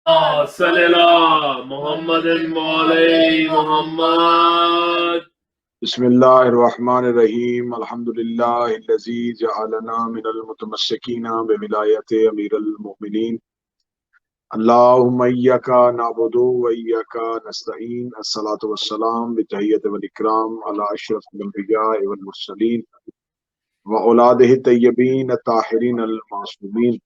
صلی اللہ محمد مولی محمد. بسم اللہ الرحمن الرحیم. الحمدللہ الذی جعلنا من المتمسکین بولایت امیر المؤمنین. اللہم ایاک نعبد و ایاک نستعین. الصلاۃ والسلام بتحیۃ والاکرام علی اشرف الانبیاء والمرسلین واولادہ الطیبین الطاہرین المعصومین.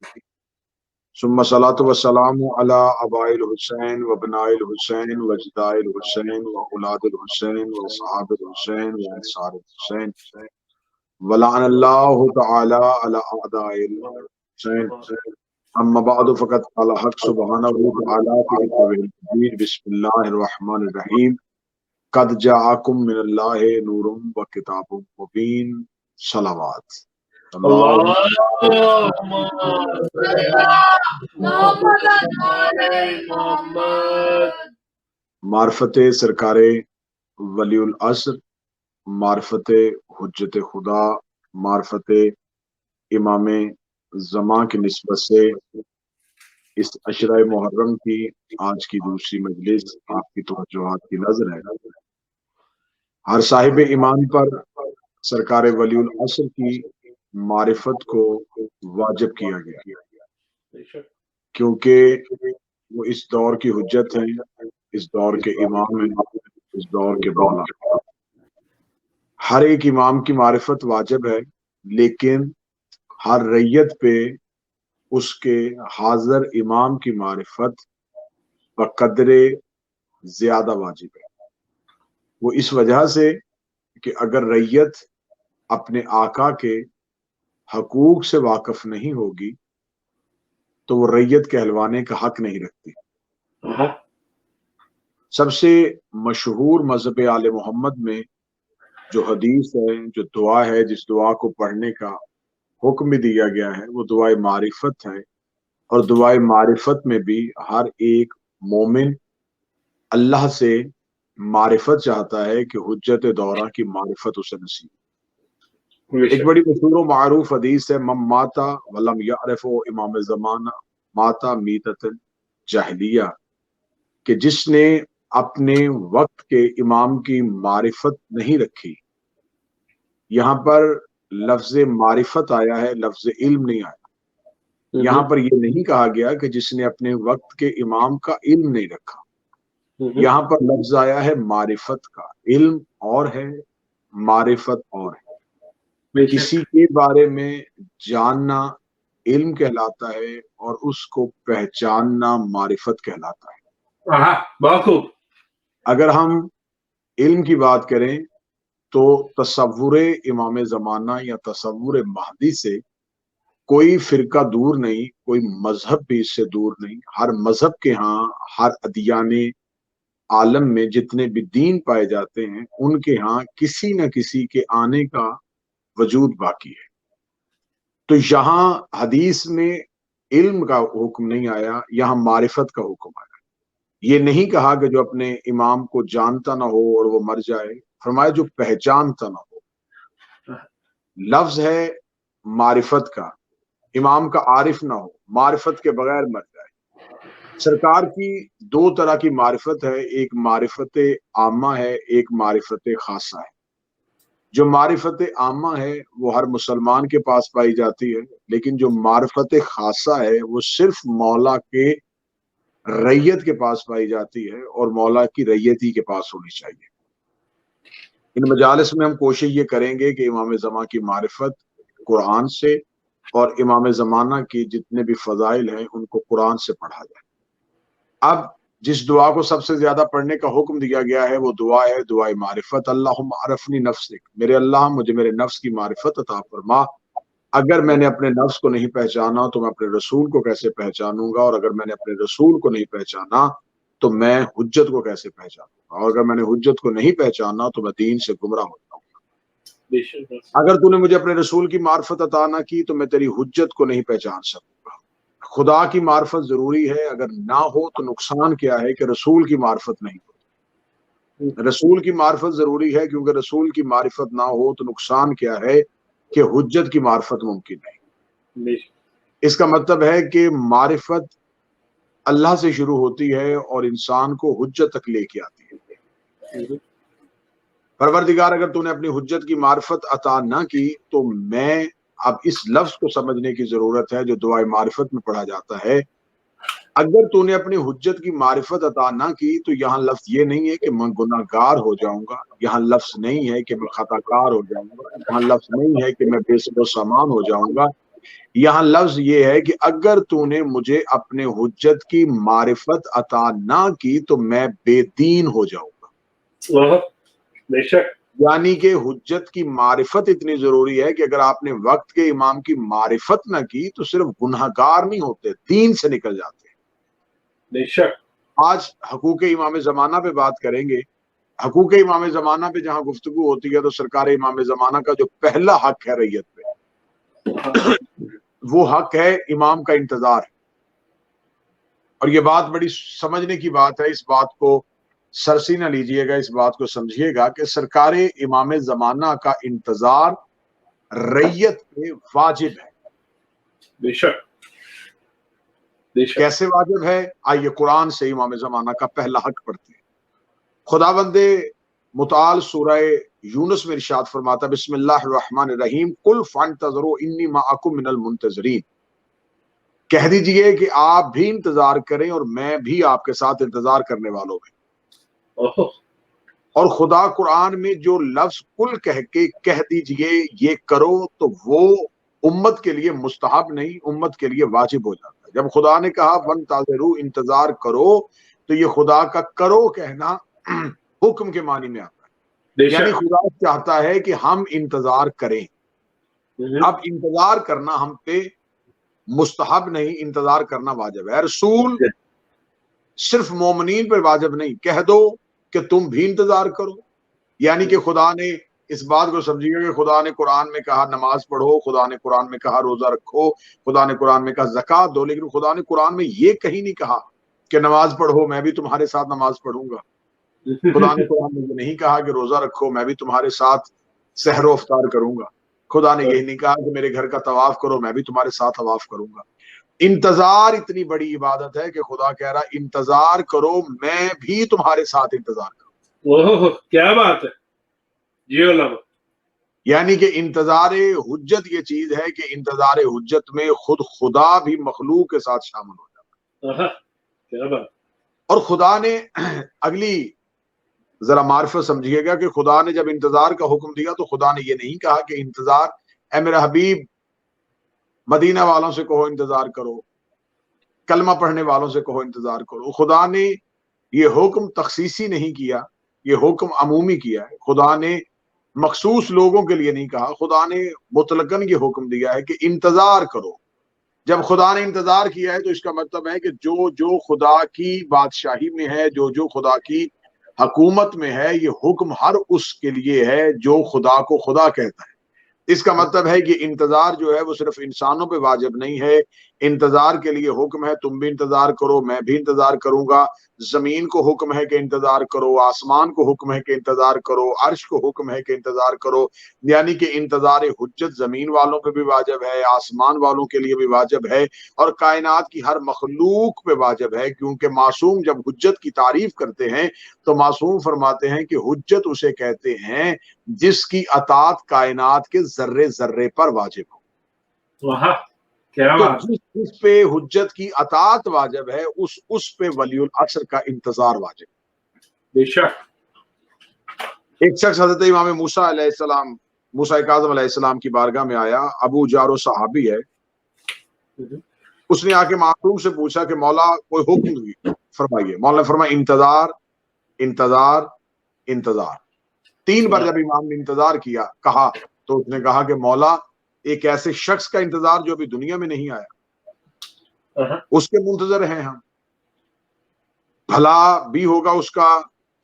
ثم صلاۃ والسلام علی اباء الحسین وابناء الحسین واجداء الحسین واولاد الحسین وصحاب الحسین وانصار الحسین ولعن اللہ تعالی علی اعداء الحسین. اما بعد فقد قال حق سبحانہ وتعالی فی کتابہ المجید. بسم اللہ الرحمن الرحیم. قد جاءکم من اللہ نور وکتاب مبین. صلوات. اللہم صلی اللہ محمد مولی محمد. معرفت سرکار ولی العصر، معرفت حجت خدا، معرفت امام زماں کی نسبت سے اس عشرہ محرم کی آج کی دوسری مجلس آپ کی توجہات کی نظر ہے. ہر صاحب ایمان پر سرکار ولی العصر کی معرفت کو واجب کیا گیا، کیونکہ وہ اس دور کی حجت ہیں، اس دور کے امام ہیں، اس دور کے مولا. ہر ایک امام کی معرفت واجب ہے، لیکن ہر ریت پہ اس کے حاضر امام کی معرفت بقدر زیادہ واجب ہے. وہ اس وجہ سے کہ اگر ریت اپنے آقا کے حقوق سے واقف نہیں ہوگی تو وہ ریت کہلوانے کا حق نہیں رکھتی. سب سے مشہور مذہب آل محمد میں جو حدیث ہے، جو دعا ہے، جس دعا کو پڑھنے کا حکم بھی دیا گیا ہے، وہ دعائے معرفت ہے. اور دعائے معرفت میں بھی ہر ایک مومن اللہ سے معرفت چاہتا ہے کہ حجت دورہ کی معرفت اسے نصیب. ایک بڑی مشہور و معروف حدیث ہے، من ماتا ولم یعرف امام زمانہ ماتا میتۃ جاہلیہ، کہ جس نے اپنے وقت کے امام کی معرفت نہیں رکھی. یہاں پر لفظ معرفت آیا ہے، لفظ علم نہیں آیا. یہاں پر یہ نہیں کہا گیا کہ جس نے اپنے وقت کے امام کا علم نہیں رکھا. یہاں پر لفظ آیا ہے معرفت کا. علم اور ہے، معرفت اور ہے. کسی کے بارے میں جاننا علم کہلاتا ہے اور اس کو پہچاننا معرفت کہلاتا ہے. بہت خوب. اگر ہم علم کی بات کریں تو تصور امام زمانہ یا تصور مہدی سے کوئی فرقہ دور نہیں، کوئی مذہب بھی اس سے دور نہیں. ہر مذہب کے ہاں، ہر ادیان عالم میں جتنے بھی دین پائے جاتے ہیں، ان کے ہاں کسی نہ کسی کے آنے کا وجود باقی ہے. تو یہاں حدیث میں علم کا حکم نہیں آیا، یہاں معرفت کا حکم آیا. یہ نہیں کہا کہ جو اپنے امام کو جانتا نہ ہو اور وہ مر جائے، فرمایا جو پہچانتا نہ ہو. لفظ ہے معرفت کا. امام کا عارف نہ ہو، معرفت کے بغیر مر جائے. سرکار کی دو طرح کی معرفت ہے، ایک معرفت عامہ ہے، ایک معرفت خاصہ ہے. جو معرفت عامہ ہے وہ ہر مسلمان کے پاس پائی جاتی ہے، لیکن جو معرفت خاصہ ہے وہ صرف مولا کے ریت کے پاس پائی جاتی ہے، اور مولا کی ریت ہی کے پاس ہونی چاہیے. ان مجالس میں ہم کوشش یہ کریں گے کہ امام زماں کی معرفت قرآن سے اور امام زمانہ کی جتنے بھی فضائل ہیں ان کو قرآن سے پڑھا جائے. اب جس دعا کو سب سے زیادہ پڑھنے کا حکم دیا گیا ہے وہ دعا ہے دعائے معرفت. اللہم عرفنی نفسک، میرے اللہ مجھے میرے نفس کی معرفت عطا فرما. اگر میں نے اپنے نفس کو نہیں پہچانا تو میں اپنے رسول کو کیسے پہچانوں گا، اور اگر میں نے اپنے رسول کو نہیں پہچانا تو میں حجت کو کیسے پہچانوں گا، اور اگر میں نے حجت کو نہیں پہچانا تو میں دین سے گمراہ ہو جاؤں گا. اگر تو نے مجھے اپنے رسول کی معرفت عطا نہ کی تو میں تیری حجت کو نہیں پہچان سکوں گا. خدا کی معرفت ضروری ہے، اگر نہ ہو تو نقصان کیا ہے کہ رسول کی معرفت نہیں ہو. رسول کی معرفت ضروری ہے، کیونکہ رسول کی معرفت نہ ہو تو نقصان کیا ہے کہ حجت کی معرفت ممکن نہیں. اس کا مطلب ہے کہ معرفت اللہ سے شروع ہوتی ہے اور انسان کو حجت تک لے کے آتی ہے۔ پروردگار اگر تو نے اپنی حجت کی معرفت عطا نہ کی تو میں اب اس لفظ کو سمجھنے کی ضرورت ہے جو دعائے معرفت میں پڑھا جاتا ہے، اگر تو نے اپنی حجت کی معرفت عطا نہ کی تو یہاں لفظ یہ نہیں ہے کہ میں گناہ گار ہو جاؤں گا، یہاں لفظ نہیں ہے کہ میں خطا کار ہو جاؤں گا، یہاں لفظ نہیں ہے کہ میں بے سر و سامان ہو جاؤں گا، یہاں لفظ یہ ہے کہ اگر تو نے مجھے اپنے حجت کی معرفت عطا نہ کی تو میں بے دین ہو جاؤں گا۔ بے شک، یعنی کہ حجت کی معرفت اتنی ضروری ہے کہ اگر آپ نے وقت کے امام کی معرفت نہ کی تو صرف گناہ گار نہیں ہوتے، دین سے نکل جاتے ہیں۔ بے شک، آج حقوق امام زمانہ پہ بات کریں گے۔ حقوق امام زمانہ پہ جہاں گفتگو ہوتی ہے تو سرکار امام زمانہ کا جو پہلا حق ہے ریت پہ، وہ حق ہے امام کا انتظار۔ اور یہ بات بڑی سمجھنے کی بات ہے، اس بات کو سرسی نہ لیجئے گا، اس بات کو سمجھیے گا کہ سرکار امام زمانہ کا انتظار ریت پہ واجب ہے۔ بے شک، بے شک، کیسے واجب ہے؟ آئیے قرآن سے امام زمانہ کا پہلا حق پڑھتے ہیں۔ خداوند متعال سورہ یونس میں ارشاد فرماتا بسم اللہ الرحمن الرحیم قل فانتظروا انی معکم من المنتظرین، کہہ دیجئے کہ آپ بھی انتظار کریں اور میں بھی آپ کے ساتھ انتظار کرنے والوں میں۔ اور خدا قرآن میں جو لفظ کل کہہ کے کہہ دیجئے یہ کرو تو وہ امت کے لیے مستحب نہیں، امت کے لیے واجب ہو جاتا ہے۔ جب خدا نے کہا فانتظروا انتظار کرو تو یہ خدا کا کرو کہنا حکم کے معنی میں آتا ہے، یعنی خدا چاہتا ہے کہ ہم انتظار کریں۔ اب انتظار کرنا ہم پہ مستحب نہیں، انتظار کرنا واجب ہے۔ رسول صرف مومنین پر واجب نہیں، کہہ دو کہ تم بھی انتظار کرو۔ یعنی کہ خدا نے اس بات کو سمجھیے کہ خدا نے قرآن میں کہا نماز پڑھو، خدا نے قرآن میں کہا روزہ رکھو، خدا نے قرآن میں کہا زکوٰۃ دو، لیکن خدا نے قرآن میں یہ کہیں نہیں کہا کہ نماز پڑھو میں بھی تمہارے ساتھ نماز پڑھوں گا۔ خدا نے قرآن میں یہ نہیں کہا کہ روزہ رکھو میں بھی تمہارے ساتھ سحر و افطار کروں گا۔ خدا نے یہ نہیں کہا کہ میرے گھر کا طواف کرو میں بھی تمہارے ساتھ طواف کروں گا۔ انتظار اتنی بڑی عبادت ہے کہ خدا کہہ رہا انتظار کرو میں بھی تمہارے ساتھ انتظار کروں۔ کیا بات ہے جی علماء۔ یعنی کہ انتظار حجت یہ چیز ہے کہ انتظار حجت میں خود خدا بھی مخلوق کے ساتھ شامل ہو جاتا ہے۔ کیا بات۔ اور خدا نے اگلی ذرا معرفت سمجھیے گا کہ خدا نے جب انتظار کا حکم دیا تو خدا نے یہ نہیں کہا کہ انتظار اے میرا حبیب مدینہ والوں سے کہو انتظار کرو، کلمہ پڑھنے والوں سے کہو انتظار کرو۔ خدا نے یہ حکم تخصیصی نہیں کیا، یہ حکم عمومی کیا ہے۔ خدا نے مخصوص لوگوں کے لیے نہیں کہا، خدا نے مطلقاً یہ حکم دیا ہے کہ انتظار کرو۔ جب خدا نے انتظار کیا ہے تو اس کا مطلب ہے کہ جو جو خدا کی بادشاہی میں ہے، جو جو خدا کی حکومت میں ہے، یہ حکم ہر اس کے لیے ہے جو خدا کو خدا کہتا ہے۔ اس کا مطلب ہے کہ انتظار جو ہے وہ صرف انسانوں پہ واجب نہیں ہے، انتظار کے لیے حکم ہے تم بھی انتظار کرو میں بھی انتظار کروں گا۔ زمین کو حکم ہے کہ انتظار کرو، آسمان کو حکم ہے کہ انتظار کرو، عرش کو حکم ہے کہ انتظار کرو۔ یعنی کہ انتظار حجت زمین والوں پہ بھی واجب ہے، آسمان والوں کے لیے بھی واجب ہے، اور کائنات کی ہر مخلوق پہ واجب ہے، کیونکہ معصوم جب حجت کی تعریف کرتے ہیں تو معصوم فرماتے ہیں کہ حجت اسے کہتے ہیں جس کی اطاعت کائنات کے ذرے ذرے پر واجب ہو۔ تو جس پہ حجت کی اطاعت واجب ہے اس پہ ولی العصر کا انتظار واجب ہے۔ بے شک۔ ایک شخص حضرت امام موسیٰ علیہ السلام، موسیٰ کاظم علیہ السلام کی بارگاہ میں آیا، ابو جارو صحابی ہے۔ اس نے آ کے معصوم سے پوچھا کہ مولا کوئی حکم فرمائیے۔ مولا نے فرمایا انتظار انتظار انتظار۔ 3 بار جب امام نے انتظار کیا کہا تو اس نے کہا کہ مولا ایک ایسے شخص کا انتظار جو ابھی دنیا میں نہیں آیا، اس کے منتظر ہیں ہم۔ بھلا بھی ہوگا اس کا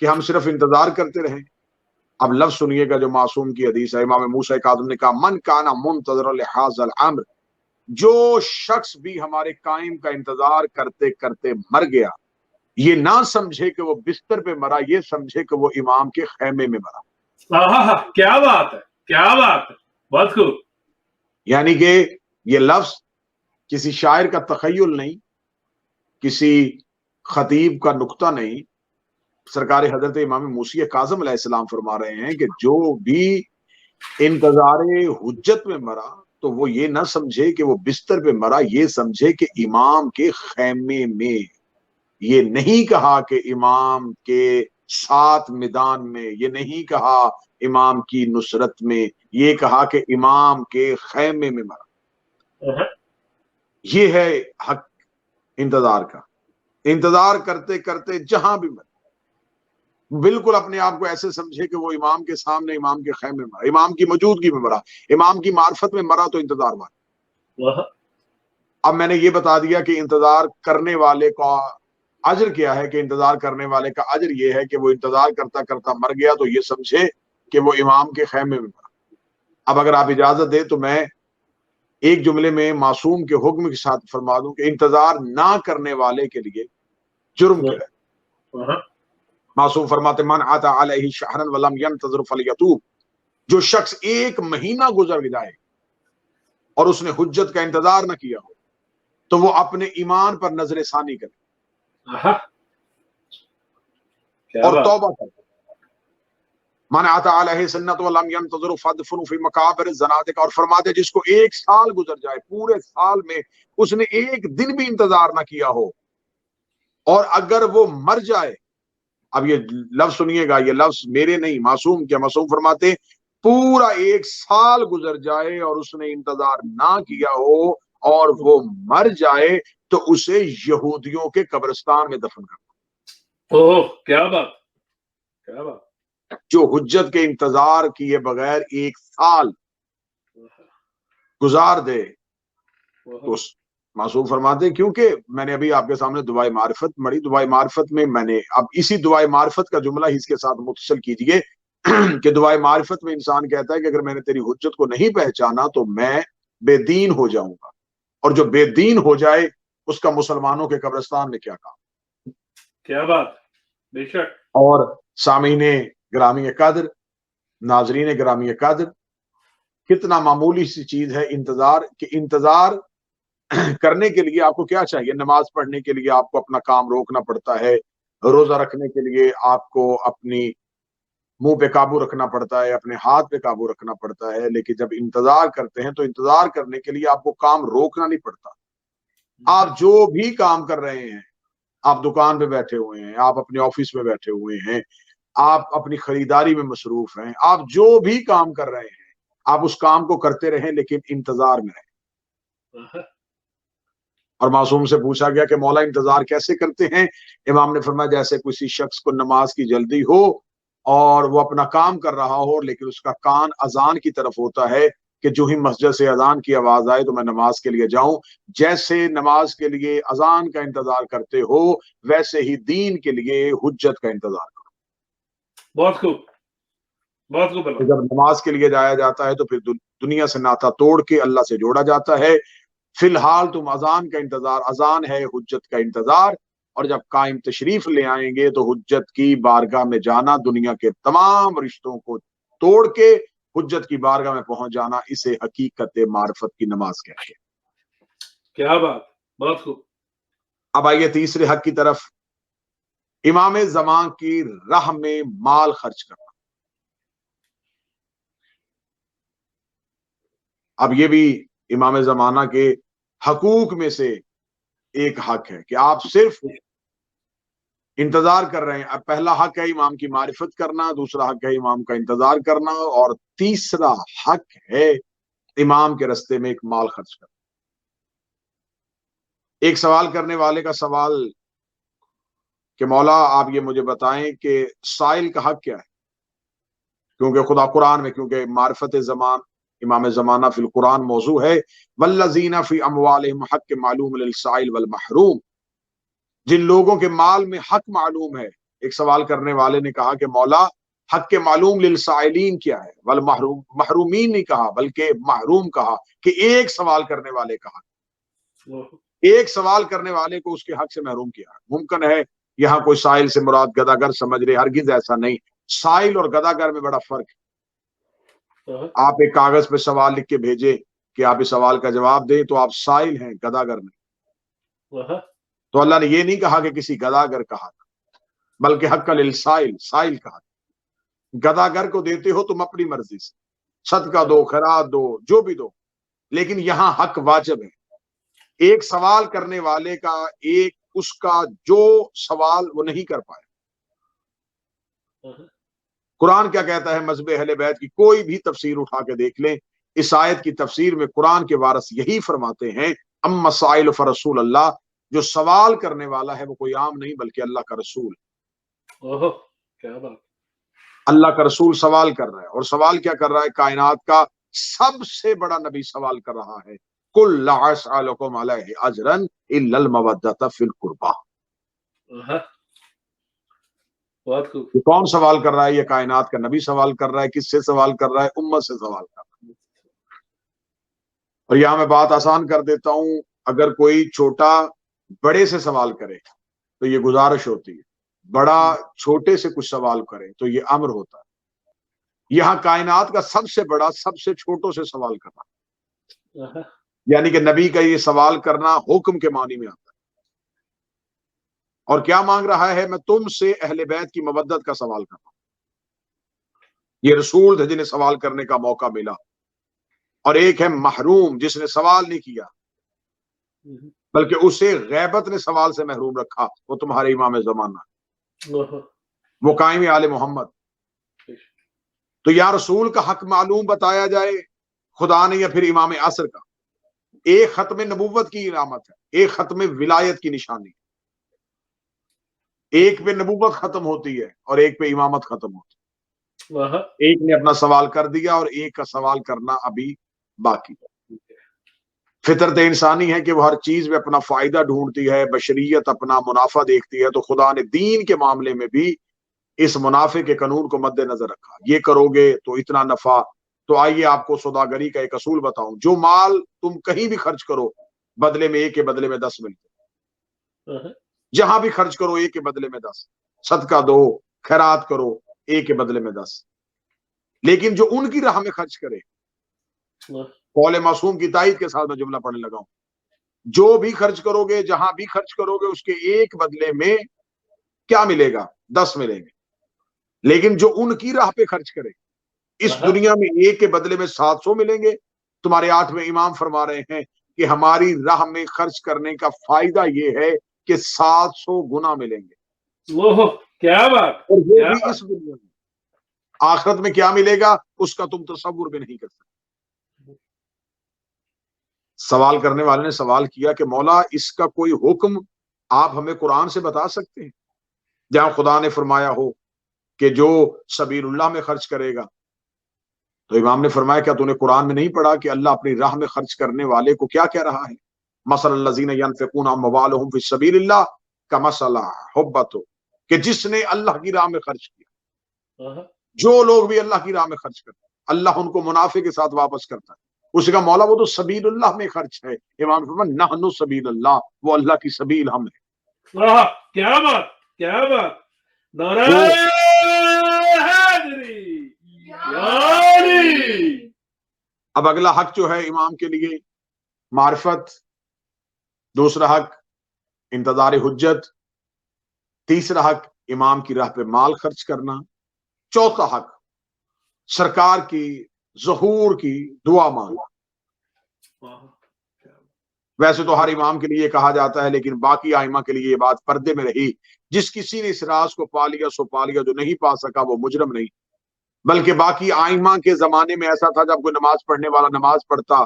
کہ ہم صرف انتظار کرتے رہیں۔ اب لفظ سنیے گا جو معصوم کی حدیث ہے۔ امام موسیٰ کاظم نے کہا من کان منتظر لہذا الامر، جو شخص بھی ہمارے قائم کا انتظار کرتے کرتے مر گیا، یہ نہ سمجھے کہ وہ بستر پہ مرا، یہ سمجھے کہ وہ امام کے خیمے میں مرا۔ کیا بات ہے، کیا بات ہے، بہت خوب۔ یعنی کہ یہ لفظ کسی شاعر کا تخیل نہیں، کسی خطیب کا نقطہ نہیں، سرکار حضرت امام موسی کاظم علیہ السلام فرما رہے ہیں کہ جو بھی انتظار حجت میں مرا تو وہ یہ نہ سمجھے کہ وہ بستر پہ مرا، یہ سمجھے کہ امام کے خیمے میں۔ یہ نہیں کہا کہ امام کے ساتھ میدان میں، یہ نہیں کہا امام کی نصرت میں، یہ کہا کہ امام کے خیمے میں مرا۔ یہ ہے حق انتظار کا۔ انتظار کرتے کرتے جہاں بھی مرا، بالکل اپنے آپ کو ایسے سمجھے کہ وہ امام کے سامنے، امام کے خیمے میں مرا، امام کی موجودگی میں مرا، امام کی معرفت میں مرا تو انتظار مارا۔ اب میں نے یہ بتا دیا کہ انتظار کرنے والے کا اجر کیا ہے، کہ انتظار کرنے والے کا اجر یہ ہے کہ وہ انتظار کرتا کرتا مر گیا تو یہ سمجھے کہ وہ امام کے خیمے میں مرا۔ اب اگر آپ اجازت دیں تو میں ایک جملے میں معصوم کے حکم کے ساتھ فرما دوں کہ انتظار نہ کرنے والے کے لیے جرم کیا ہے۔ معصوم فرماتے من آتا علیہ شہرن ولم ینتظر فلیتوب، جو شخص ایک مہینہ گزر جائے اور اس نے حجت کا انتظار نہ کیا ہو تو وہ اپنے ایمان پر نظر ثانی کرے اور توبہ کرے۔ من آتا علیہ سنت ولم ینتظر فدفن فی مقابر الزنادقہ، اور فرماتے جس کو ایک سال گزر جائے، پورے سال میں اس نے ایک دن بھی انتظار نہ کیا ہو، اور اگر وہ مر جائے، اب یہ لفظ سنیے گا، یہ لفظ میرے نہیں، معصوم کیا، معصوم فرماتے پورا ایک سال گزر جائے اور اس نے انتظار نہ کیا ہو اور وہ مر جائے تو اسے یہودیوں کے قبرستان میں دفن کرنا۔ اوہ کیا بات، کیا بات۔ جو حجت کے انتظار کیے بغیر ایک سال گزار دے تو معصوم فرماتے، کیونکہ میں نے ابھی آپ کے سامنے دعائے معرفت پڑھی، دعائے معرفت میں میں نے اب اسی دعائے معرفت کا جملہ ہی اس کے ساتھ متصل کیجئے کہ دعائے معرفت میں انسان کہتا ہے کہ اگر میں نے تیری حجت کو نہیں پہچانا تو میں بے دین ہو جاؤں گا، اور جو بے دین ہو جائے اس کا مسلمانوں کے قبرستان میں کیا کام۔ کیا بات، بے شک۔ اور سامعین گرامی قدر، ناظرین گرامی قدر، کتنا معمولی سی چیز ہے انتظار، کہ انتظار کرنے کے لیے آپ کو کیا چاہیے؟ نماز پڑھنے کے لیے آپ کو اپنا کام روکنا پڑتا ہے، روزہ رکھنے کے لیے آپ کو اپنی منہ پہ قابو رکھنا پڑتا ہے، اپنے ہاتھ پہ قابو رکھنا پڑتا ہے، لیکن جب انتظار کرتے ہیں تو انتظار کرنے کے لیے آپ کو کام روکنا نہیں پڑتا۔ آپ جو بھی کام کر رہے ہیں، آپ دکان پہ بیٹھے ہوئے ہیں، آپ اپنے آفس میں بیٹھے ہوئے ہیں، آپ اپنی خریداری میں مصروف ہیں، آپ جو بھی کام کر رہے ہیں آپ اس کام کو کرتے رہیں لیکن انتظار میں رہیں۔ اور معصوم سے پوچھا گیا کہ مولا انتظار کیسے کرتے ہیں؟ امام نے فرمایا جیسے کسی شخص کو نماز کی جلدی ہو اور وہ اپنا کام کر رہا ہو لیکن اس کا کان اذان کی طرف ہوتا ہے کہ جو ہی مسجد سے اذان کی آواز آئے تو میں نماز کے لیے جاؤں، جیسے نماز کے لیے اذان کا انتظار کرتے ہو ویسے ہی دین کے لیے حجت کا انتظار کرو۔ بہت خوب، بہت خوب۔ جب نماز کے لیے جایا جاتا ہے تو پھر دنیا سے ناتا توڑ کے اللہ سے جوڑا جاتا ہے۔ فی الحال تم اذان کا انتظار، اذان ہے حجت کا انتظار، اور جب قائم تشریف لے آئیں گے تو حجت کی بارگاہ میں جانا، دنیا کے تمام رشتوں کو توڑ کے حجت کی بارگاہ میں پہنچ جانا، اسے حقیقت معرفت کی نماز کہتے ہیں۔ کیا بات، بہت خوب۔ اب آئیے تیسرے حق کی طرف، امام زمان کی راہ میں مال خرچ کرنا۔ اب یہ بھی امام زمانہ کے حقوق میں سے ایک حق ہے کہ آپ صرف انتظار کر رہے ہیں۔ اب پہلا حق ہے امام کی معرفت کرنا، دوسرا حق ہے امام کا انتظار کرنا، اور تیسرا حق ہے امام کے رستے میں ایک مال خرچ کرنا۔ ایک سوال کرنے والے کا سوال کہ مولا آپ یہ مجھے بتائیں کہ سائل کا حق کیا ہے، کیونکہ خدا قرآن میں، کیونکہ معرفت زمان امام زمانہ فی القرآن موضوع ہے، والذین فی اموالہم حق معلوم للسائل والمحروم، جن لوگوں کے مال میں حق معلوم ہے۔ ایک سوال کرنے والے نے کہا کہ مولا حق کے معلوم للسائلین کیا ہے، والمحروم، محرومین نہیں کہا بلکہ محروم کہا، کہ ایک سوال کرنے والے کا حق، ایک سوال کرنے والے کو اس کے حق سے محروم کیا۔ ممکن ہے یہاں کوئی سائل سے مراد گداگر سمجھ رہے، ہرگز ایسا نہیں۔ سائل اور گداگر میں بڑا فرق ہے۔ آپ ایک کاغذ پہ سوال لکھ کے بھیجے کہ آپ اس سوال کا جواب دیں تو آپ سائل ہیں، گداگر نہیں۔ تو اللہ نے یہ نہیں کہا کہ کسی گداگر کا حق، بلکہ حق للسائل، سائل کا حق۔ گداگر کو دیتے ہو تم اپنی مرضی سے، صدقہ دو، خیرات دو، جو بھی دو، لیکن یہاں حق واجب ہے۔ ایک سوال کرنے والے کا، ایک اس کا جو سوال وہ نہیں کر پائے۔ قرآن کیا کہتا ہے مذہب اہل بیت کی؟ کوئی بھی تفسیر اٹھا کے دیکھ لیں، اس آیت کی تفسیر میں قرآن کے وارث یہی فرماتے ہیں، اما سائل فرسول اللہ، جو سوال کرنے والا ہے وہ کوئی عام نہیں بلکہ اللہ کا رسول ہے۔ کیا بات! اللہ کا رسول سوال کر رہا ہے، اور سوال کیا کر رہا ہے؟ کائنات کا سب سے بڑا نبی سوال کر رہا ہے، قل لا اسألکم علیہ اجرا الا المودۃ فی القربى۔ بہت خوب۔ یہ کون سوال کر رہا ہے؟ یہ کائنات کا نبی سوال کر رہا ہے۔ کس سے سوال کر رہا ہے؟ امت سے سوال کر رہا ہے۔ اور یہاں میں بات آسان کر دیتا ہوں، اگر کوئی چھوٹا بڑے سے سوال کرے تو یہ گزارش ہوتی ہے، بڑا چھوٹے سے کچھ سوال کرے تو یہ امر ہوتا ہے۔ یہاں کائنات کا سب سے بڑا سب سے چھوٹوں سے سوال کرنا، یعنی کہ نبی کا یہ سوال کرنا حکم کے معنی میں آتا ہے۔ اور کیا مانگ رہا ہے؟ میں تم سے اہل بیت کی مودت کا سوال کرتا ہوں۔ یہ رسول تھے جنہیں سوال کرنے کا موقع ملا، اور ایک ہے محروم جس نے سوال نہیں کیا بلکہ اسے غیبت نے سوال سے محروم رکھا، وہ تمہارے امام زمانہ، وہ قائم آل محمد۔ تو یا رسول کا حق معلوم بتایا جائے خدا نے، یا پھر امام عصر کا؟ ایک ختم نبوت کی علامت ہے، ایک ختم ولایت کی نشانی ہے۔ ایک پہ نبوت ختم ہوتی ہے اور ایک پہ امامت ختم ہوتی ہے۔ ایک نے اپنا سوال کر دیا اور ایک کا سوال کرنا ابھی باقی ہے۔ فطرت انسانی ہے کہ وہ ہر چیز میں اپنا فائدہ ڈھونڈتی ہے، بشریت اپنا منافع دیکھتی ہے، تو خدا نے دین کے معاملے میں بھی اس منافع کے قانون کو مد نظر رکھا۔ یہ کرو گے تو اتنا نفع۔ تو آئیے آپ کو سوداگری کا ایک اصول بتاؤں، جو مال تم کہیں بھی خرچ کرو بدلے میں ایک کے بدلے میں 10 ملتے، جہاں بھی خرچ کرو ایک کے بدلے میں 10، صدقہ دو، خیرات کرو، ایک کے بدلے میں 10۔ لیکن جو ان کی راہ میں خرچ کرے، قول معصوم کی تائید کے ساتھ میں جملہ پڑھنے لگا ہوں، جو بھی خرچ کرو گے، جہاں بھی خرچ کرو گے، اس کے ایک بدلے میں کیا ملے گا؟ 10 ملیں گے۔ لیکن جو ان کی راہ پہ خرچ کرے، اس دنیا میں ایک کے بدلے میں 700 ملیں گے۔ تمہارے 8ویں امام فرما رہے ہیں کہ ہماری راہ میں خرچ کرنے کا فائدہ یہ ہے کہ 700 گنا ملیں گے۔ کیا بات! اور وہ بھی اس دنیا میں۔ آخرت میں کیا ملے گا اس کا تم تصور بھی نہیں کر سکتے۔ سوال کرنے والے نے سوال کیا کہ مولا اس کا کوئی حکم آپ ہمیں قرآن سے بتا سکتے ہیں جہاں خدا نے فرمایا ہو کہ جو سبیل اللہ میں خرچ کرے گا؟ تو امام نے فرمایا کیا تو نے قرآن میں نہیں پڑھا کہ اللہ اپنی راہ میں خرچ کرنے والے کو کیا کہہ رہا ہے؟ مثل الذین ینفقون اموالہم فی سبیل اللہ کمثل حبۃ، کہ جس نے اللہ کی راہ میں خرچ کیا، جو لوگ بھی اللہ کی راہ میں خرچ کرتے ہیں اللہ ان کو منافع کے ساتھ واپس کرتا ہے۔ اس کا مولا وہ تو سبیل اللہ میں خرچ ہے۔ امام فرمایا نحن سبیل اللہ، وہ اللہ کی سبیل ہم ہیں۔ کیا بات! کیا بات! نعرہ حیدری! اب اگلا حق جو ہے امام کے لیے معرفت، دوسرا حق انتظار حجت، تیسرا حق امام کی راہ پہ مال خرچ کرنا، چوتھا حق سرکار کی ظہور کی دعا مانگنا۔ ویسے تو ہر امام کے لیے کہا جاتا ہے، لیکن باقی ائمہ کے لیے یہ بات پردے میں رہی۔ جس کسی نے اس راز کو پا لیا سو پا لیا، جو نہیں پا سکا وہ مجرم نہیں۔ بلکہ باقی ائمہ کے زمانے میں ایسا تھا، جب کوئی نماز پڑھنے والا نماز پڑھتا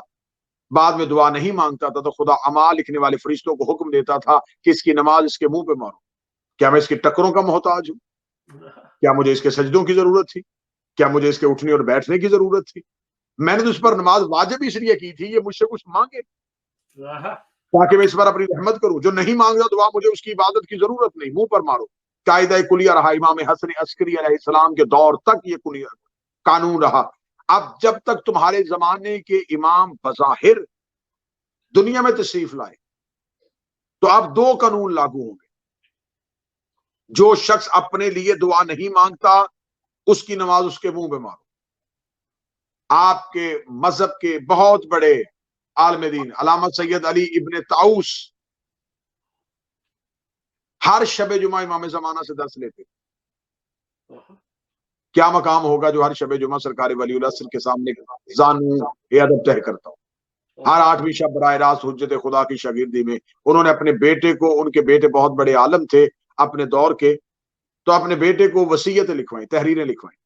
بعد میں دعا نہیں مانگتا تھا تو خدا اعمال لکھنے والے فرشتوں کو حکم دیتا تھا کہ اس کی نماز اس کے منہ پہ مارو۔ کیا میں اس کے ٹکروں کا محتاج ہوں؟ کیا مجھے اس کے سجدوں کی ضرورت تھی؟ کیا مجھے اس کے اٹھنے اور بیٹھنے کی ضرورت تھی؟ میں نے تو اس پر نماز واجب اس لیے کی تھی یہ مجھ سے کچھ مانگے تاکہ میں اس پر اپنی رحمت کروں۔ جو نہیں مانگ رہا دعا، مجھے اس کی عبادت کی ضرورت نہیں، منہ پر مارو۔ قاعدہ کلیہ رہا امام حسن عسکری علیہ السلام کے دور تک، یہ کلیہ قانون رہا۔ اب جب تک تمہارے زمانے کے امام بظاہر دنیا میں تشریف لائے تو اب 2 قانون لاگو ہوں گے۔ جو شخص اپنے لیے دعا نہیں مانگتا اس کی نماز اس کے منہ پہ مارو۔ آپ کے مذہب کے بہت بڑے عالم دین علامہ سید علی ابن طاؤس ہر شب جمعہ امام زمانہ سے درس لیتے. کیا مقام ہوگا جو ہر شب جمعہ سرکار ولی العصر کے سامنے زانو ادب طے کرتا ہو. ہر 8ویں شب براہ راست حجت خدا کی شاگردی میں انہوں نے اپنے بیٹے کو، ان کے بیٹے بہت بڑے عالم تھے اپنے دور کے، تو اپنے بیٹے کو وصیتیں لکھوائیں، تحریریں لکھوائیں.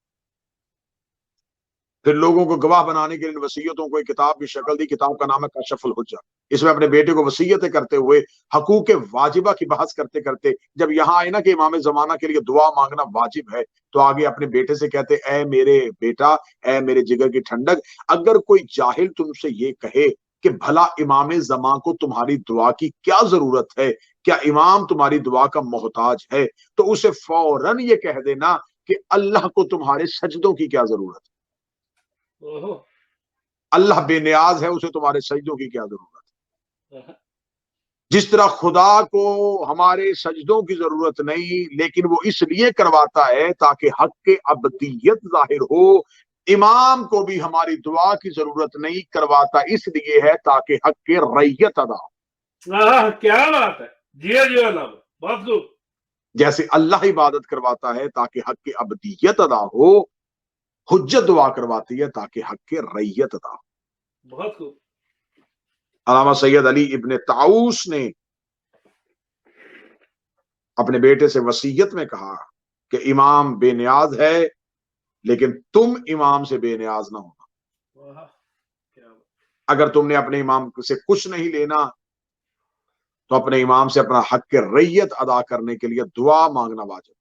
پھر لوگوں کو گواہ بنانے کے لیے ان وصیتوں کو ایک کتاب کی شکل دی. کتاب کا نام ہے کشف الحجہ. اس میں اپنے بیٹے کو وصیتیں کرتے ہوئے حقوق واجبہ کی بحث کرتے کرتے جب یہاں آئے نا کہ امام زمانہ کے لیے دعا مانگنا واجب ہے، تو آگے اپنے بیٹے سے کہتے اے میرے بیٹا، اے میرے جگر کی ٹھنڈک، اگر کوئی جاہل تم سے یہ کہے کہ بھلا امام زمان کو تمہاری دعا کی کیا ضرورت ہے، کیا امام تمہاری دعا کا محتاج ہے، تو اسے فوراً یہ کہہ دینا کہ اللہ کو تمہارے سجدوں کی کیا ضرورت ہے. اللہ بے نیاز ہے، اسے تمہارے سجدوں کی کیا ضرورت ہے. جس طرح خدا کو ہمارے سجدوں کی ضرورت نہیں، لیکن وہ اس لیے کرواتا ہے تاکہ حق کے ابدیت ظاہر ہو، امام کو بھی ہماری دعا کی ضرورت نہیں، کرواتا اس لیے ہے تاکہ حق کے ریت ادا ہو. کیا بات ہے. جی جی علامہ بہت خوب. جیسے اللہ عبادت کرواتا ہے تاکہ حق کی ابدیت ادا ہو، حجت دعا کرواتی ہے تاکہ حق کے ریت ادا ہو. بہت خوب. علامہ سید علی ابن طاؤس نے اپنے بیٹے سے وصیت میں کہا کہ امام بے نیاز ہے، لیکن تم امام سے بے نیاز نہ ہونا. اگر تم نے اپنے امام سے کچھ نہیں لینا تو اپنے امام سے اپنا حق کے ریت ادا کرنے کے لیے دعا مانگنا واجب.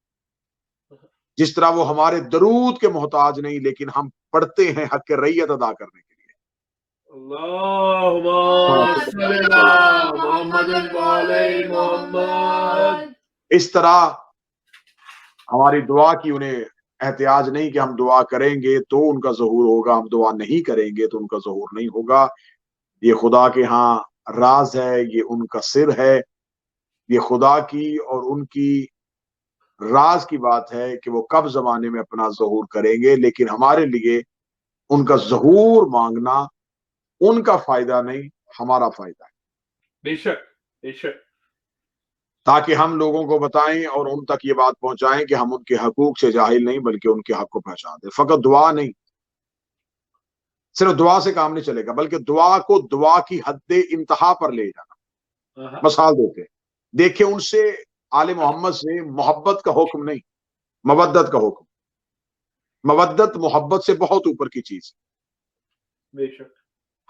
جس طرح وہ ہمارے درود کے محتاج نہیں، لیکن ہم پڑھتے ہیں حق کے ریت ادا کرنے کے لیے. اس طرح ہماری دعا کی انہیں احتیاج نہیں کہ ہم دعا کریں گے تو ان کا ظہور ہوگا، ہم دعا نہیں کریں گے تو ان کا ظہور نہیں ہوگا. یہ خدا کے ہاں راز ہے، یہ ان کا سر ہے. یہ خدا کی اور ان کی راز کی بات ہے کہ وہ کب زمانے میں اپنا ظہور کریں گے، لیکن ہمارے لیے ان کا ظہور مانگنا ان کا فائدہ نہیں، ہمارا فائدہ ہے. بے شک بے شک. تاکہ ہم لوگوں کو بتائیں اور ان تک یہ بات پہنچائیں کہ ہم ان کے حقوق سے جاہل نہیں بلکہ ان کے حق کو پہچان دیں. فقط دعا نہیں، صرف دعا سے کام نہیں چلے گا، بلکہ دعا کو دعا کی حد انتہا پر لے جانا. مثال دیکھیں ان سے آل محمد سے محبت کا حکم نہیں، مودت کا حکم. مودت محبت سے بہت اوپر کی چیز. بے شک.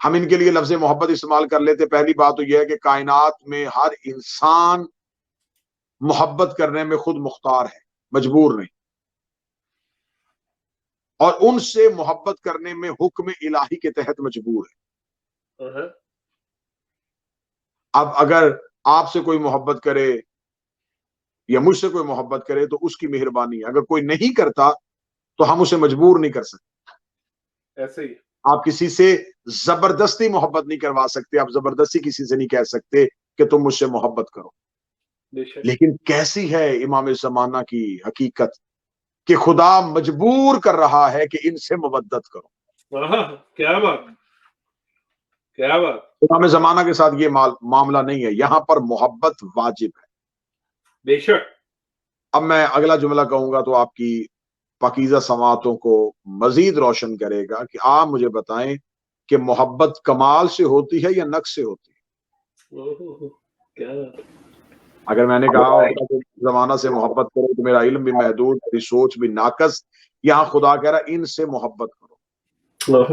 ہم ان کے لیے لفظ محبت استعمال کر لیتے. پہلی بات تو یہ ہے کہ کائنات میں ہر انسان محبت کرنے میں خود مختار ہے، مجبور نہیں، اور ان سے محبت کرنے میں حکم الہی کے تحت مجبور ہے. اب اگر آپ سے کوئی محبت کرے یا مجھ سے کوئی محبت کرے تو اس کی مہربانی ہے. اگر کوئی نہیں کرتا تو ہم اسے مجبور نہیں کر سکتے. ایسے ہی آپ کسی سے زبردستی محبت نہیں کروا سکتے، آپ زبردستی کسی سے نہیں کہہ سکتے کہ تم مجھ سے محبت کرو. لیکن کیسی ہے امام زمانہ کی حقیقت کہ خدا مجبور کر رہا ہے کہ ان سے مودت کرو. کیا بات کیا بات. امام زمانہ کے ساتھ یہ معاملہ نہیں ہے، یہاں پر محبت واجب ہے. بے شک. اب میں اگلا جملہ کہوں گا تو آپ کی پاکیزہ سماعتوں کو مزید روشن کرے گا کہ آپ مجھے بتائیں کہ محبت کمال سے ہوتی ہے یا نقص سے ہوتی ہے. اگر میں نے کہا ہوگا کہ زمانہ سے محبت کرو تو میرا علم بھی محدود، میری سوچ بھی ناقص، یہاں خدا کہہ رہا ان سے محبت کرو.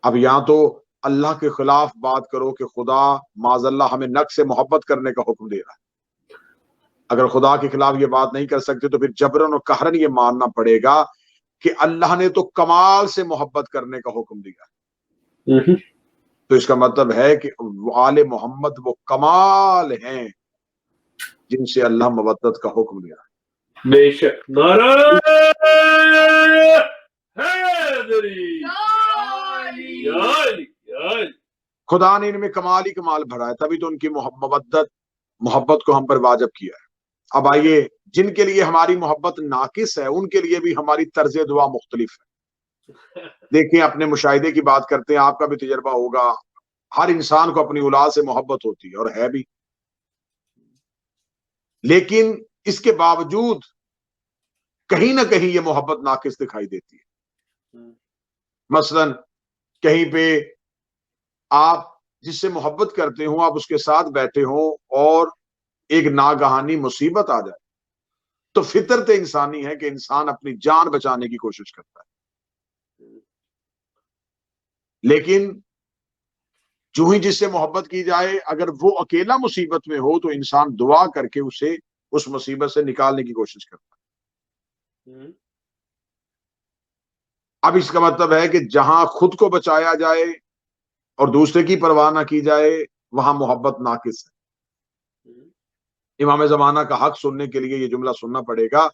اب یہاں تو اللہ کے خلاف بات کرو کہ خدا معاذ اللہ ہمیں نقص سے محبت کرنے کا حکم دے رہا ہے. اگر خدا کے خلاف یہ بات نہیں کر سکتے تو پھر جبرن اور قہرن یہ ماننا پڑے گا کہ اللہ نے تو کمال سے محبت کرنے کا حکم دیا. تو اس کا مطلب ہے کہ آل محمد وہ کمال ہیں جن سے اللہ مودت کا حکم دیا ہے. بے شک. خدا نے ان میں کمال ہی کمال بھرا ہے، تبھی تو ان کی محبت کو ہم پر واجب کیا ہے. اب آئیے جن کے لیے ہماری محبت ناقص ہے ان کے لیے بھی ہماری طرز دعا مختلف ہے. دیکھیں اپنے مشاہدے کی بات کرتے ہیں، آپ کا بھی تجربہ ہوگا، ہر انسان کو اپنی اولاد سے محبت ہوتی ہے اور ہے بھی. لیکن اس کے باوجود کہیں نہ کہیں یہ محبت ناقص دکھائی دیتی ہے۔ مثلا کہیں پہ آپ جس سے محبت کرتے ہوں، آپ اس کے ساتھ بیٹھے ہوں اور ایک ناگہانی مصیبت آ جائے تو فطرت انسانی ہے کہ انسان اپنی جان بچانے کی کوشش کرتا ہے، لیکن جو ہی جس سے محبت کی جائے اگر وہ اکیلا مصیبت میں ہو تو انسان دعا کر کے اسے اس مصیبت سے نکالنے کی کوشش کرتا ہے۔ اب اس کا مطلب ہے کہ جہاں خود کو بچایا جائے اور دوسرے کی پرواہ نہ کی جائے وہاں محبت ناقص ہے۔ امام زمانہ کا حق سننے کے لیے یہ جملہ سننا پڑے گا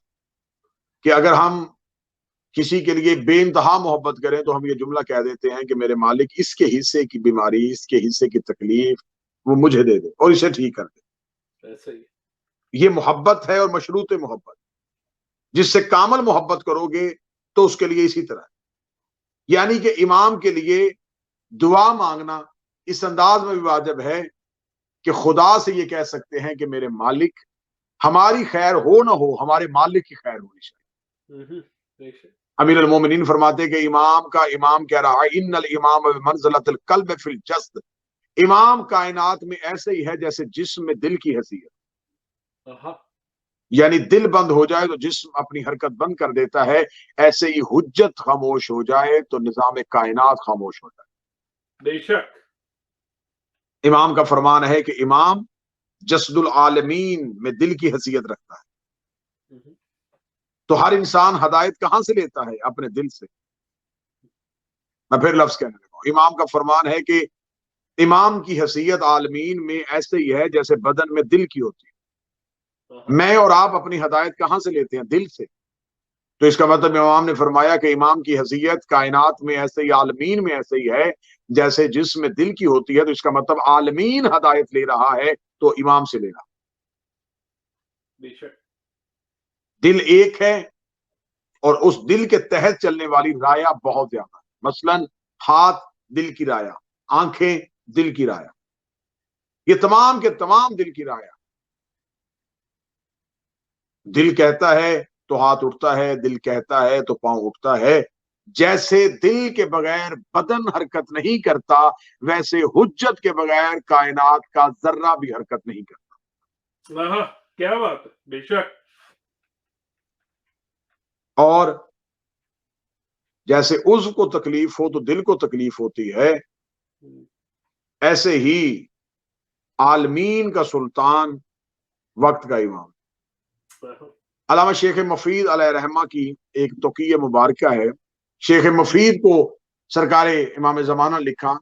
کہ اگر ہم کسی کے لیے بے انتہا محبت کریں تو ہم یہ جملہ کہہ دیتے ہیں کہ میرے مالک اس کے حصے کی بیماری، اس کے حصے کی تکلیف وہ مجھے دے دے اور اسے ٹھیک کر دے۔ ایسا ہی یہ محبت ہے اور مشروط محبت، جس سے کامل محبت کرو گے تو اس کے لیے اسی طرح ہے۔ یعنی کہ امام کے لیے دعا مانگنا اس انداز میں بھی واجب ہے کہ خدا سے یہ کہہ سکتے ہیں کہ میرے مالک ہماری خیر ہو نہ ہو ہمارے مالک کی خیر ہونی چاہیے۔ امیر المومنین فرماتے کہ امام کہہ رہا ہے ان الامام بمنزلۃ القلب فی الجسد، امام کائنات میں ایسے ہی ہے جیسے جسم میں دل کی حیثیت، یعنی دل بند ہو جائے تو جسم اپنی حرکت بند کر دیتا ہے، ایسے ہی حجت خاموش ہو جائے تو نظام کائنات خاموش ہو جائے۔ بے شک امام کا فرمان ہے کہ امام جسد العالمین میں دل کی حیثیت رکھتا ہے، تو ہر انسان ہدایت کہاں سے لیتا ہے؟ اپنے دل سے۔ میں پھر لفظ کہنے لگا ہوں، امام کا فرمان ہے کہ امام کی حیثیت عالمین میں ایسے ہی ہے جیسے بدن میں دل کی ہوتی ہے۔ میں اور آپ اپنی ہدایت کہاں سے لیتے ہیں؟ دل سے۔ تو اس کا مطلب امام نے فرمایا کہ امام کی حیثیت کائنات میں ایسے ہی عالمین میں ایسے ہی ہے جیسے جسم میں دل کی ہوتی ہے، تو اس کا مطلب عالمین ہدایت لے رہا ہے تو امام سے لے رہا۔ بے شک دل ایک ہے اور اس دل کے تحت چلنے والی رایا بہت زیادہ ہے۔ مثلا ہاتھ دل کی رایا، آنکھیں دل کی رایا، یہ تمام کے تمام دل کی رایا۔ دل کہتا ہے تو ہاتھ اٹھتا ہے، دل کہتا ہے تو پاؤں اٹھتا ہے۔ جیسے دل کے بغیر بدن حرکت نہیں کرتا ویسے حجت کے بغیر کائنات کا ذرہ بھی حرکت نہیں کرتا۔ کیا بات ہے، بے شک۔ اور جیسے عضو کو تکلیف ہو تو دل کو تکلیف ہوتی ہے، ایسے ہی عالمین کا سلطان وقت کا امام۔ علامہ شیخ مفید علیہ رحمہ کی ایک توقیہ مبارکہ ہے، شیخ مفید کو سرکار امام زمانہ لکھا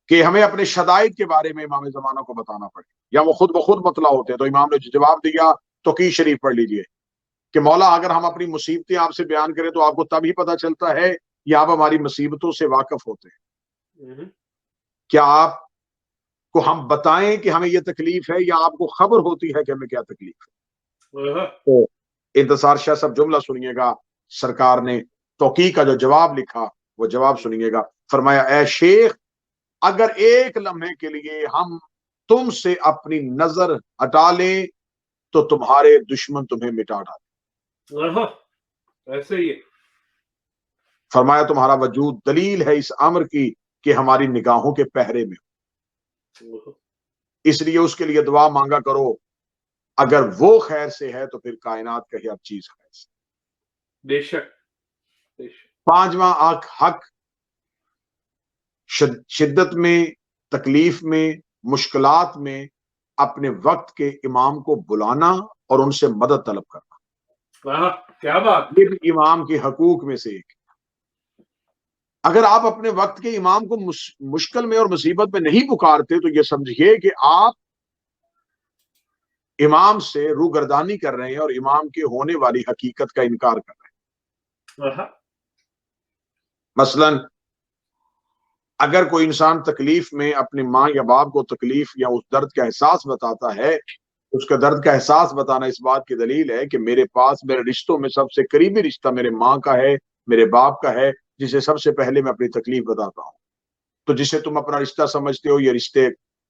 کہ ہمیں اپنے شدائد کے بارے میں امام زمانہ کو بتانا پڑے، یا وہ خود بخود مطلع ہوتے ہیں۔ تو امام نے جواب دیا، توقیہ شریف پڑھ لیجئے کہ مولا اگر ہم اپنی مصیبتیں آپ سے بیان کریں تو آپ کو تب ہی پتہ چلتا ہے یا آپ ہماری مصیبتوں سے واقف ہوتے ہیں؟ کیا آپ کو ہم بتائیں کہ ہمیں یہ تکلیف ہے یا آپ کو خبر ہوتی ہے کہ ہمیں کیا تکلیف ہے؟ تو انتصار شاہ صاحب جملہ سنیے گا، سرکار نے توقیہ کا جو جواب لکھا وہ جواب سنیے گا۔ فرمایا اے شیخ اگر ایک لمحے کے لیے ہم تم سے اپنی نظر ہٹا لیں تو تمہارے دشمن تمہیں مٹا ڈالیں۔ ایسے ہی فرمایا تمہارا وجود دلیل ہے اس امر کی کہ ہماری نگاہوں کے پہرے میں ہو، اس لیے اس کے لیے دعا مانگا کرو، اگر وہ خیر سے ہے تو پھر کائنات کا ہر چیز خیر سے۔ بے شک بے شک۔ پانچواں حق شدت میں، تکلیف میں، مشکلات میں اپنے وقت کے امام کو بلانا اور ان سے مدد طلب کرنا۔ کیا بات، یہ بھی امام کے حقوق میں سے ایک۔ اگر آپ اپنے وقت کے امام کو مشکل میں اور مصیبت میں نہیں پکارتے تو یہ سمجھیے کہ آپ امام سے روگردانی کر رہے ہیں اور امام کے ہونے والی حقیقت کا انکار کر رہے ہیں۔ مثلا اگر کوئی انسان تکلیف میں اپنے ماں یا باپ کو تکلیف یا اس درد کا احساس بتاتا ہے، اس کا درد کا احساس بتانا اس بات کی دلیل ہے کہ میرے پاس میرے رشتوں میں سب سے قریبی رشتہ میرے ماں کا ہے، میرے باپ کا ہے، جسے سب سے پہلے میں اپنی تکلیف بتاتا ہوں۔ تو جسے تم اپنا رشتہ سمجھتے ہو یہ رشتے